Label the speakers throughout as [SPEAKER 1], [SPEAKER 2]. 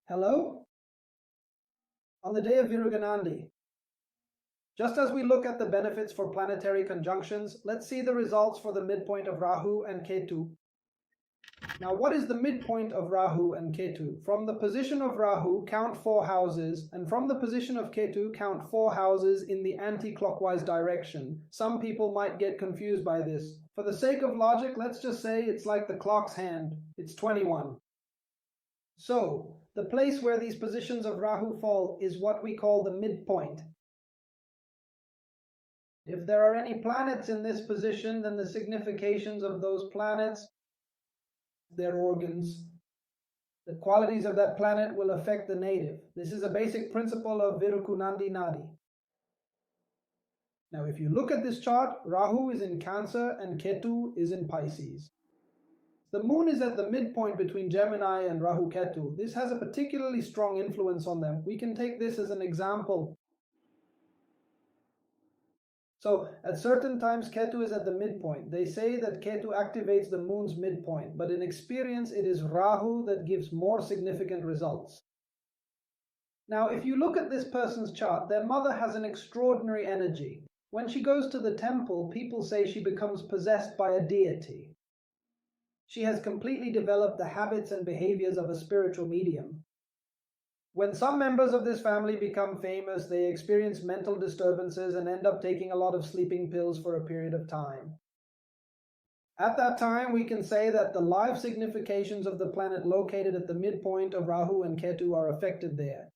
[SPEAKER 1] Hello? On the day of Viruganandi, just as we look at the benefits for planetary conjunctions, let's see the results for the midpoint of Rahu and Ketu. Now, what is the midpoint of Rahu and Ketu? From the position of Rahu, count 4 houses, and from the position of Ketu, count 4 houses in the anti-clockwise direction. Some people might get confused by this. For the sake of logic, let's just say it's like the clock's hand. It's 21. So, the place where these positions of Rahu fall is what we call the midpoint. If there are any planets in this position, then the significations of those planets, their organs, the qualities of that planet will affect the native. This is a basic principle of Virukunandi Nadi. Now, if you look at this chart, Rahu is in Cancer and Ketu is in Pisces. The moon is at the midpoint between Gemini and Rahu Ketu. This has a particularly strong influence on them. We can take this as an example. So at certain times Ketu is at the midpoint. They say that Ketu activates the moon's midpoint, but in experience it is Rahu that gives more significant results. Now if you look at this person's chart, their mother has an extraordinary energy. When she goes to the temple, people say she becomes possessed by a deity. She has completely developed the habits and behaviors of a spiritual medium. When some members of this family become famous, they experience mental disturbances and end up taking a lot of sleeping pills for a period of time. At that time, we can say that the life significations of the planet located at the midpoint of Rahu and Ketu are affected there.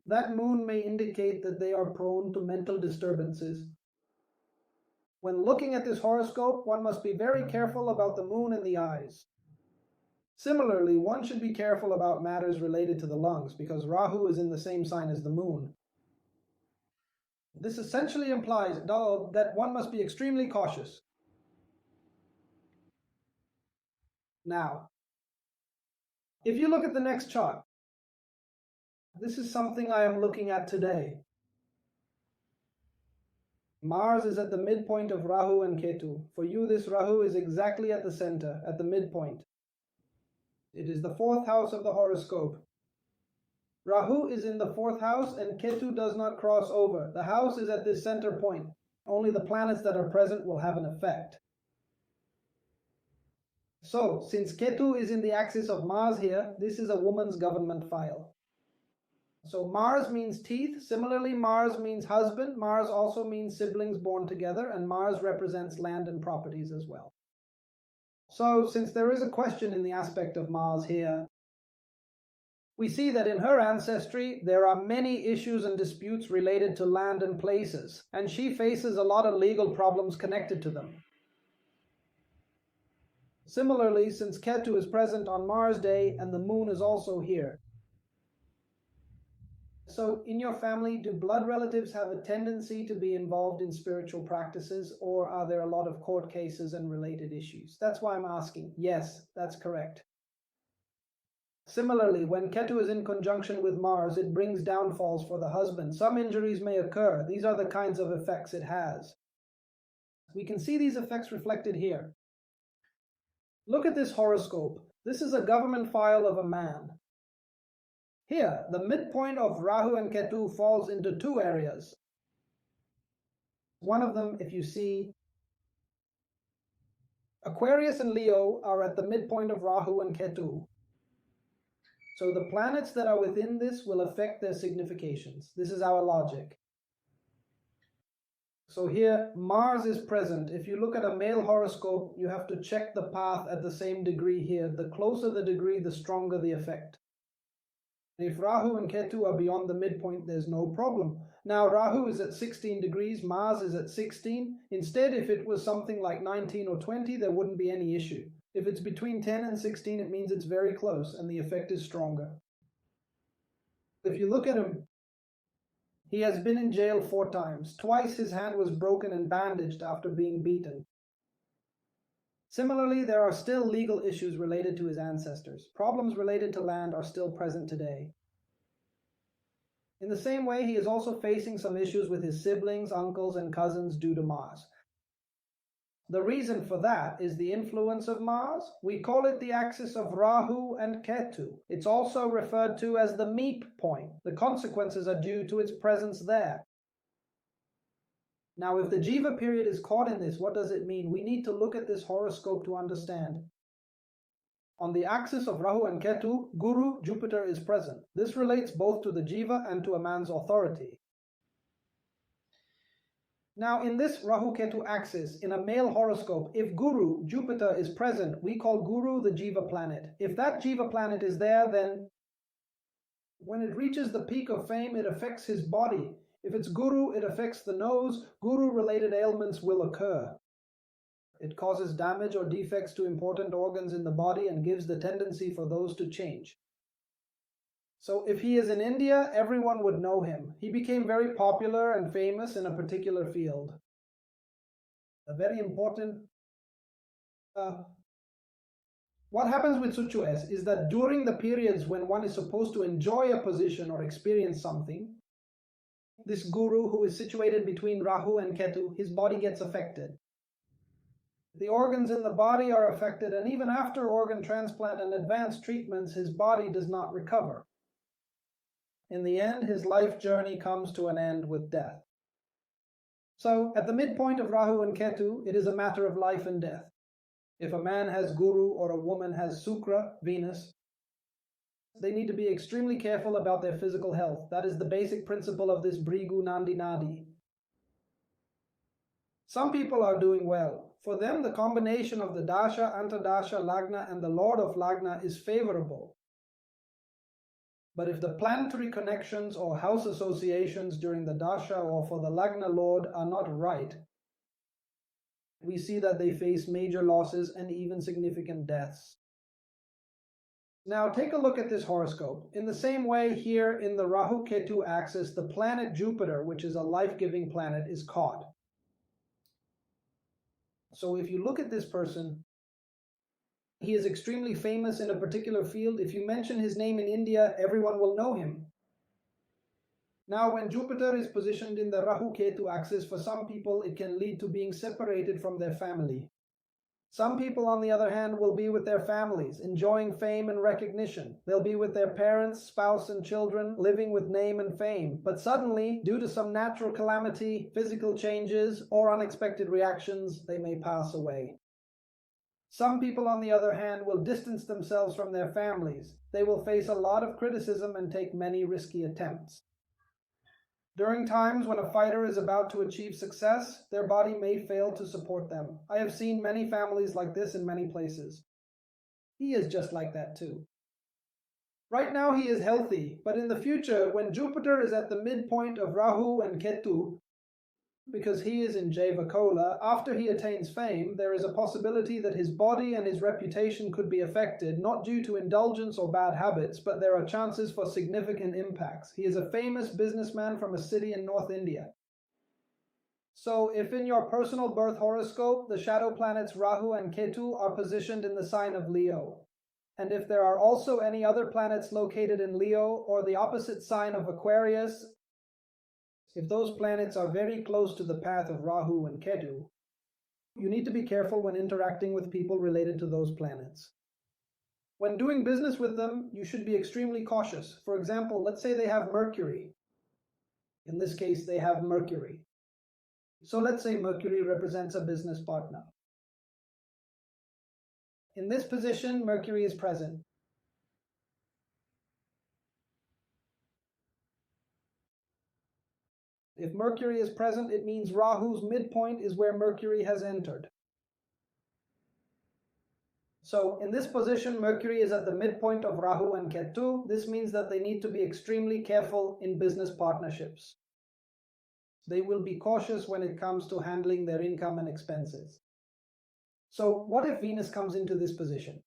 [SPEAKER 1] That moon may indicate that they are prone to mental disturbances. When looking at this horoscope, one must be very careful about the moon and the eyes. Similarly, one should be careful about matters related to the lungs because Rahu is in the same sign as the moon. This essentially implies that one must be extremely cautious. Now, if you look at the next chart, this is something I am looking at today. Mars is at the midpoint of Rahu and Ketu. For you, this Rahu is exactly at the center, at the midpoint. It is the 4th house of the horoscope. Rahu is in the 4th house and Ketu does not cross over. The house is at this center point. Only the planets that are present will have an effect. So, since Ketu is in the axis of Mars here, this is a woman's government file. So Mars means teeth. Similarly, Mars means husband. Mars also means siblings born together, and Mars represents land and properties as well. So since there is a question in the aspect of Mars here, we see that in her ancestry there are many issues and disputes related to land and places, and she faces a lot of legal problems connected to them. Similarly, since Ketu is present on Mars Day and the moon is also here. So in your family, do blood relatives have a tendency to be involved in spiritual practices, or are there a lot of court cases and related issues? That's why I'm asking. Yes, that's correct. Similarly, when Ketu is in conjunction with Mars, it brings downfalls for the husband. Some injuries may occur. These are the kinds of effects it has. We can see these effects reflected here. Look at this horoscope. This is a government file of a man. Here, the midpoint of Rahu and Ketu falls into 2 areas. One of them, if you see, Aquarius and Leo are at the midpoint of Rahu and Ketu. So the planets that are within this will affect their significations. This is our logic. So here, Mars is present. If you look at a male horoscope, you have to check the path at the same degree here. The closer the degree, the stronger the effect. If Rahu and Ketu are beyond the midpoint, there's no problem. Now Rahu is at 16 degrees, Mars is at 16. Instead, if it was something like 19 or 20, there wouldn't be any issue. If it's between 10 and 16, it means it's very close and the effect is stronger. If you look at him, he has been in jail 4 times. Twice his hand was broken and bandaged after being beaten. Similarly, there are still legal issues related to his ancestors. Problems related to land are still present today. In the same way, he is also facing some issues with his siblings, uncles, and cousins due to Mars. The reason for that is the influence of Mars. We call it the axis of Rahu and Ketu. It's also referred to as the Meep point. The consequences are due to its presence there. Now, if the Jiva period is caught in this, what does it mean? We need to look at this horoscope to understand. On the axis of Rahu and Ketu, Guru, Jupiter, is present. This relates both to the Jiva and to a man's authority. Now, in this Rahu Ketu axis, in a male horoscope, if Guru, Jupiter, is present, we call Guru the Jiva planet. If that Jiva planet is there, then when it reaches the peak of fame, it affects his body. If it's Guru, it affects the nose. Guru-related ailments will occur. It causes damage or defects to important organs in the body and gives the tendency for those to change. So if he is in India, everyone would know him. He became very popular and famous in a particular field. A very important... What happens with Suchu is that during the periods when one is supposed to enjoy a position or experience something, this Guru who is situated between Rahu and Ketu, his body gets affected. The organs in the body are affected, and even after organ transplant and advanced treatments, his body does not recover. In the end, his life journey comes to an end with death. So, at the midpoint of Rahu and Ketu, it is a matter of life and death. If a man has Guru or a woman has Sukra, Venus, they need to be extremely careful about their physical health. That is the basic principle of this Bhrigu Nandi Nadi. Some people are doing well. For them, the combination of the Dasha, Antardasha, Lagna, and the Lord of Lagna is favorable. But if the planetary connections or house associations during the Dasha or for the Lagna Lord are not right, we see that they face major losses and even significant deaths. Now take a look at this horoscope. In the same way, here in the Rahu Ketu axis, the planet Jupiter, which is a life-giving planet, is caught. So if you look at this person, he is extremely famous in a particular field. If you mention his name in India, everyone will know him. Now, when Jupiter is positioned in the Rahu Ketu axis, for some people it can lead to being separated from their family. Some people, on the other hand, will be with their families, enjoying fame and recognition. They'll be with their parents, spouse, and children, living with name and fame. But suddenly, due to some natural calamity, physical changes, or unexpected reactions, they may pass away. Some people, on the other hand, will distance themselves from their families. They will face a lot of criticism and take many risky attempts. During times when a fighter is about to achieve success, their body may fail to support them. I have seen many families like this in many places. He is just like that too. Right now he is healthy, but in the future, when Jupiter is at the midpoint of Rahu and Ketu, because he is in Jaivakola, after he attains fame, there is a possibility that his body and his reputation could be affected, not due to indulgence or bad habits, but there are chances for significant impacts. He is a famous businessman from a city in North India. So, if in your personal birth horoscope, the shadow planets Rahu and Ketu are positioned in the sign of Leo, and if there are also any other planets located in Leo or the opposite sign of Aquarius, if those planets are very close to the path of Rahu and Ketu, you need to be careful when interacting with people related to those planets. When doing business with them, you should be extremely cautious. For example, let's say they have Mercury. In this case, they have Mercury. So let's say Mercury represents a business partner. In this position, Mercury is present. If Mercury is present, it means Rahu's midpoint is where Mercury has entered. So in this position, Mercury is at the midpoint of Rahu and Ketu. This means that they need to be extremely careful in business partnerships. They will be cautious when it comes to handling their income and expenses. So what if Venus comes into this position?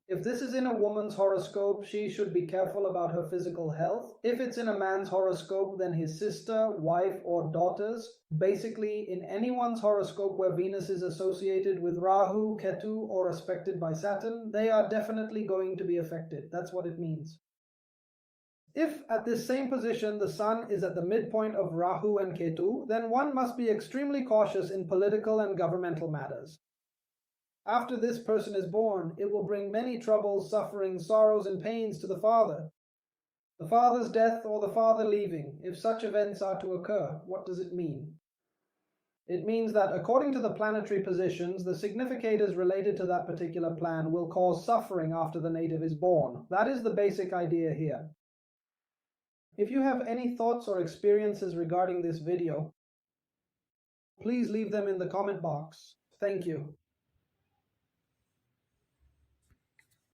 [SPEAKER 1] If this is in a woman's horoscope, she should be careful about her physical health. If it's in a man's horoscope, then his sister, wife, or daughters. Basically, in anyone's horoscope where Venus is associated with Rahu, Ketu, or aspected by Saturn, they are definitely going to be affected. That's what it means. If at this same position the Sun is at the midpoint of Rahu and Ketu, then one must be extremely cautious in political and governmental matters. After this person is born, it will bring many troubles, sufferings, sorrows, and pains to the father. The father's death or the father leaving, if such events are to occur, what does it mean? It means that according to the planetary positions, the significators related to that particular plan will cause suffering after the native is born. That is the basic idea here. If you have any thoughts or experiences regarding this video, please leave them in the comment box. Thank you.